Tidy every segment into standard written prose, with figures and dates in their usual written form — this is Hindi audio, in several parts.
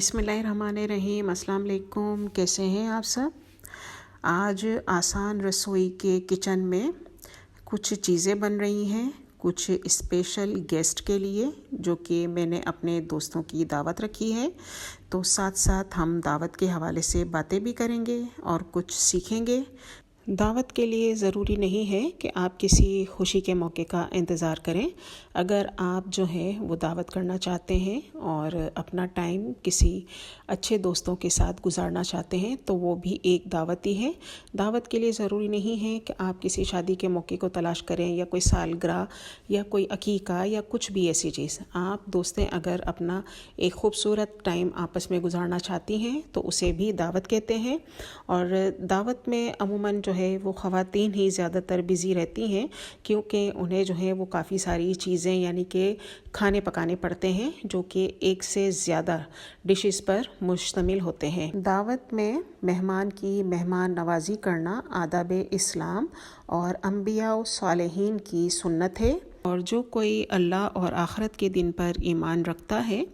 बिस्मिल्लाहिर्रहमानिर्रहीम। अस्सलाम वालेकुम। कैसे हैं आप सब? आज आसान रसोई के किचन में कुछ चीज़ें बन रही हैं, कुछ स्पेशल गेस्ट के लिए, जो कि मैंने अपने दोस्तों की दावत रखी है। तो साथ साथ हम दावत के हवाले से बातें भी करेंगे और कुछ सीखेंगे। दावत के लिए ज़रूरी नहीं है कि आप किसी खुशी के मौके का इंतज़ार करें। अगर आप जो है वो दावत करना चाहते हैं और अपना टाइम किसी अच्छे दोस्तों के साथ गुजारना चाहते हैं तो वो भी एक दावत ही है। दावत के लिए ज़रूरी नहीं है कि आप किसी शादी के मौके को तलाश करें या कोई सालगिरह या कोई अकीका या कुछ भी ऐसी चीज़। आप दोस्तें अगर अपना एक ख़ूबसूरत टाइम आपस में गुजारना चाहती हैं तो उसे भी दावत कहते हैं। और दावत में अमूमन जो है वो ख़वातीन ही ज़्यादातर बिज़ी रहती हैं, क्योंकि उन्हें जो है वो काफ़ी सारी चीज़ें यानी कि खाने पकाने पड़ते हैं जो कि एक से ज़्यादा डिशेस पर मुश्तमिल होते हैं। दावत में मेहमान की मेहमान नवाजी करना आदाब इस्लाम और अंबिया व सालेहीन की सुन्नत है। और जो कोई अल्लाह और आखिरत के दिन पर ईमान रखता है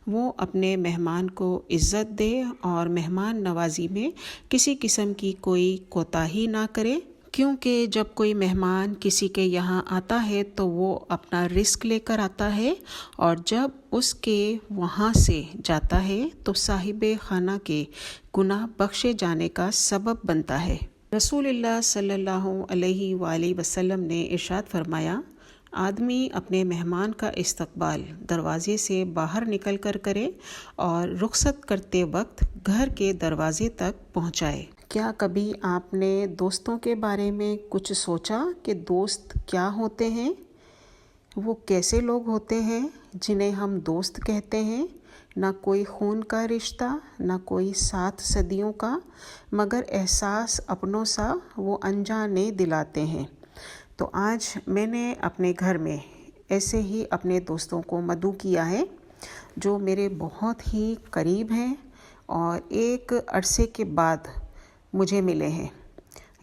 वो अपने मेहमान को इज़्ज़त दे और मेहमान नवाजी में किसी किस्म की कोई कोताही ना करे, क्योंकि जब कोई मेहमान किसी के यहाँ आता है तो वो अपना रिस्क लेकर आता है और जब उसके वहाँ से जाता है तो साहिबे खाना के गुनाह बख्शे जाने का सबब बनता है। रसूलुल्लाह सल्लल्लाहु अलैहि वसल्लम ने इरशाद फरमाया, आदमी अपने मेहमान का इस्तकबाल दरवाज़े से बाहर निकल कर करे और रुखसत करते वक्त घर के दरवाज़े तक पहुँचाए। क्या कभी आपने दोस्तों के बारे में कुछ सोचा कि दोस्त क्या होते हैं? वो कैसे लोग होते हैं जिन्हें हम दोस्त कहते हैं? ना कोई खून का रिश्ता, ना कोई 7 सदियों का, मगर एहसास अपनों सा वो अनजाने दिलाते हैं। तो आज मैंने अपने घर में ऐसे ही अपने दोस्तों को मदऊ किया है जो मेरे बहुत ही करीब हैं और एक अरसे के बाद मुझे मिले हैं।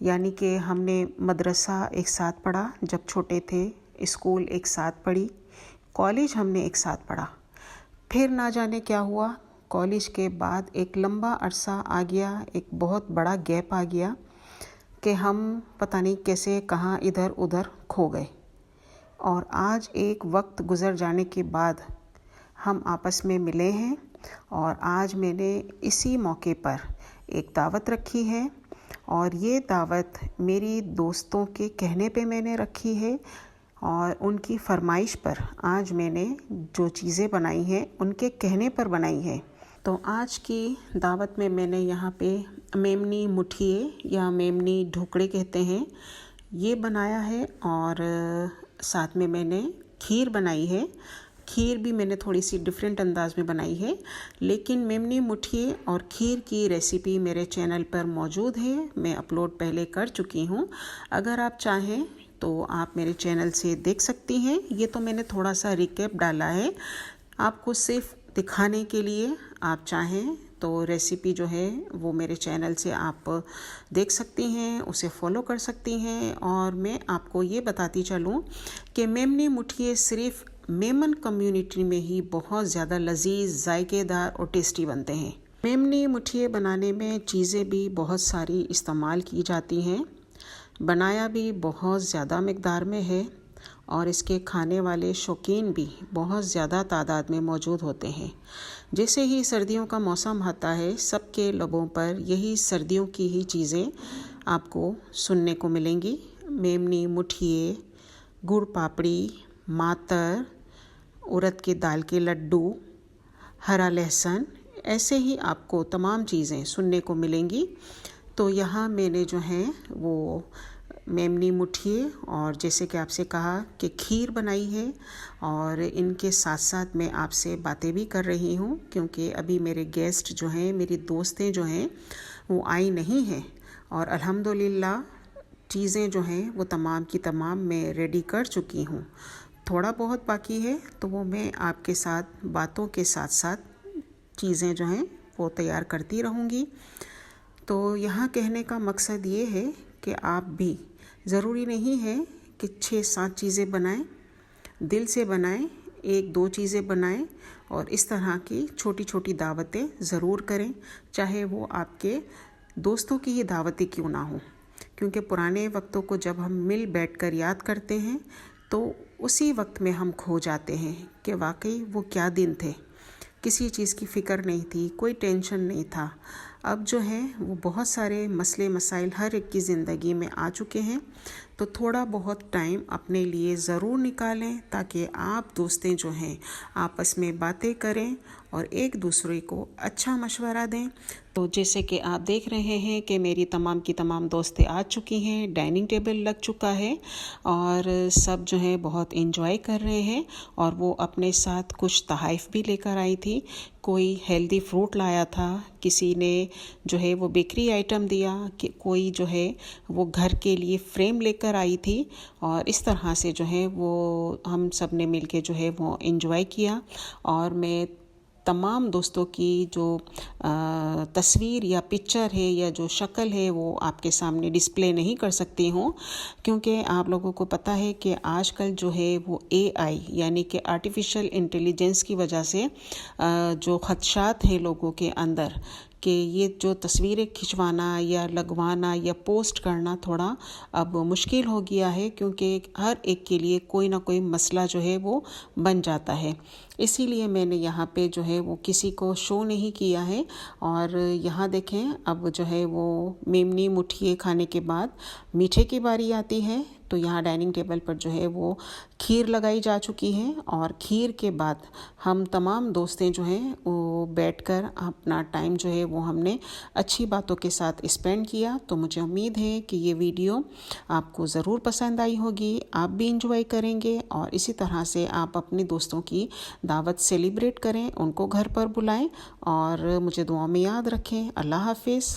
यानी कि हमने मदरसा एक साथ पढ़ा जब छोटे थे, स्कूल एक साथ पढ़ी, कॉलेज हमने एक साथ पढ़ा। फिर ना जाने क्या हुआ, कॉलेज के बाद एक लंबा अरसा आ गया, एक बहुत बड़ा गैप आ गया कि हम पता नहीं कैसे कहाँ इधर उधर खो गए। और आज एक वक्त गुज़र जाने के बाद हम आपस में मिले हैं और आज मैंने इसी मौके पर एक दावत रखी है। और ये दावत मेरी दोस्तों के कहने पे मैंने रखी है और उनकी फरमाइश पर आज मैंने जो चीज़ें बनाई हैं उनके कहने पर बनाई है। तो आज की दावत में मैंने यहाँ पे मेमनी मुठिए या मेमनी ढोकड़े कहते हैं, ये बनाया है। और साथ में मैंने खीर बनाई है। खीर भी मैंने थोड़ी सी डिफरेंट अंदाज में बनाई है, लेकिन मेमनी मुठिए और खीर की रेसिपी मेरे चैनल पर मौजूद है। मैं अपलोड पहले कर चुकी हूँ, अगर आप चाहें तो आप मेरे चैनल से देख सकती हैं। ये तो मैंने थोड़ा सा रिकैप डाला है आपको सिर्फ दिखाने के लिए। आप चाहें तो रेसिपी जो है वो मेरे चैनल से आप देख सकती हैं, उसे फॉलो कर सकती हैं। और मैं आपको ये बताती चलूँ कि मेमनी मुठिए सिर्फ मेमन कम्युनिटी में ही बहुत ज़्यादा लजीज, जायकेदार और टेस्टी बनते हैं। मेमनी मुठिए बनाने में चीज़ें भी बहुत सारी इस्तेमाल की जाती हैं, बनाया भी बहुत ज़्यादा मिक़दार में है और इसके खाने वाले शौकीन भी बहुत ज़्यादा तादाद में मौजूद होते हैं। जैसे ही सर्दियों का मौसम आता है, सबके लबों पर यही सर्दियों की ही चीज़ें आपको सुनने को मिलेंगी। मेमनी मुठिए, गुड़ पापड़ी, मातर, उड़द के दाल के लड्डू, हरा लहसुन, ऐसे ही आपको तमाम चीज़ें सुनने को मिलेंगी। तो यहाँ मैंने जो है वो मेमनी मुठिए और जैसे कि आपसे कहा कि खीर बनाई है और इनके साथ साथ मैं आपसे बातें भी कर रही हूँ, क्योंकि अभी मेरे गेस्ट जो हैं, मेरी दोस्तें जो हैं वो आई नहीं हैं। और अल्हम्दुलिल्लाह चीज़ें जो हैं वो तमाम की तमाम मैं रेडी कर चुकी हूँ। थोड़ा बहुत बाकी है तो वो मैं आपके साथ बातों के साथ साथ चीज़ें जो हैं वो तैयार करती रहूँगी। तो यहाँ कहने का मकसद ये है कि आप भी ज़रूरी नहीं है कि 6-7 चीज़ें बनाएं, दिल से बनाएं, 1-2 चीज़ें बनाएं और इस तरह की छोटी छोटी दावतें ज़रूर करें, चाहे वो आपके दोस्तों की ही दावतें क्यों ना हो, क्योंकि पुराने वक्तों को जब हम मिल बैठकर याद करते हैं तो उसी वक्त में हम खो जाते हैं कि वाकई वो क्या दिन थे। किसी चीज़ की फ़िक्र नहीं थी, कोई टेंशन नहीं था। अब जो है वो बहुत सारे मसले मसाइल हर एक की ज़िंदगी में आ चुके हैं, तो थोड़ा बहुत टाइम अपने लिए ज़रूर निकालें ताकि आप दोस्तें जो हैं आपस में बातें करें और एक दूसरे को अच्छा मशवरा दें। तो जैसे कि आप देख रहे हैं कि मेरी तमाम की तमाम दोस्तें आ चुकी हैं, डाइनिंग टेबल लग चुका है और सब जो है बहुत एंजॉय कर रहे हैं। और वो अपने साथ कुछ तोहफ़े भी लेकर आई थी, कोई हेल्दी फ्रूट लाया था, किसी ने जो है वो बेकरी आइटम दिया, कि कोई जो है वो घर के लिए फ्रेम लेकर आई थी। और इस तरह से जो है वो हम सब ने मिलके जो है वो एंजॉय किया। और मैं तमाम दोस्तों की जो तस्वीर या पिक्चर है या जो शक्ल है वो आपके सामने डिस्प्ले नहीं कर सकती हूँ, क्योंकि आप लोगों को पता है कि आजकल जो है वो AI यानी कि आर्टिफिशियल इंटेलिजेंस की वजह से जो खदशात हैं लोगों के अंदर कि ये जो तस्वीरें खिंचवाना या लगवाना या पोस्ट करना थोड़ा अब मुश्किल हो गया है, क्योंकि हर एक के लिए कोई ना कोई मसला जो है वो बन जाता है। इसीलिए मैंने यहाँ पे जो है वो किसी को शो नहीं किया है। और यहाँ देखें, अब जो है वो मेमनी मुठिए खाने के बाद मीठे की बारी आती है। तो यहाँ डाइनिंग टेबल पर जो है वो खीर लगाई जा चुकी है और खीर के बाद हम तमाम दोस्तें जो हैं वो बैठकर अपना टाइम जो है वो हमने अच्छी बातों के साथ स्पेंड किया। तो मुझे उम्मीद है कि ये वीडियो आपको ज़रूर पसंद आई होगी, आप भी इंजॉय करेंगे और इसी तरह से आप अपने दोस्तों की दावत सेलिब्रेट करें, उनको घर पर बुलाएं और मुझे दुआ में याद रखें। अल्लाह हाफिज़।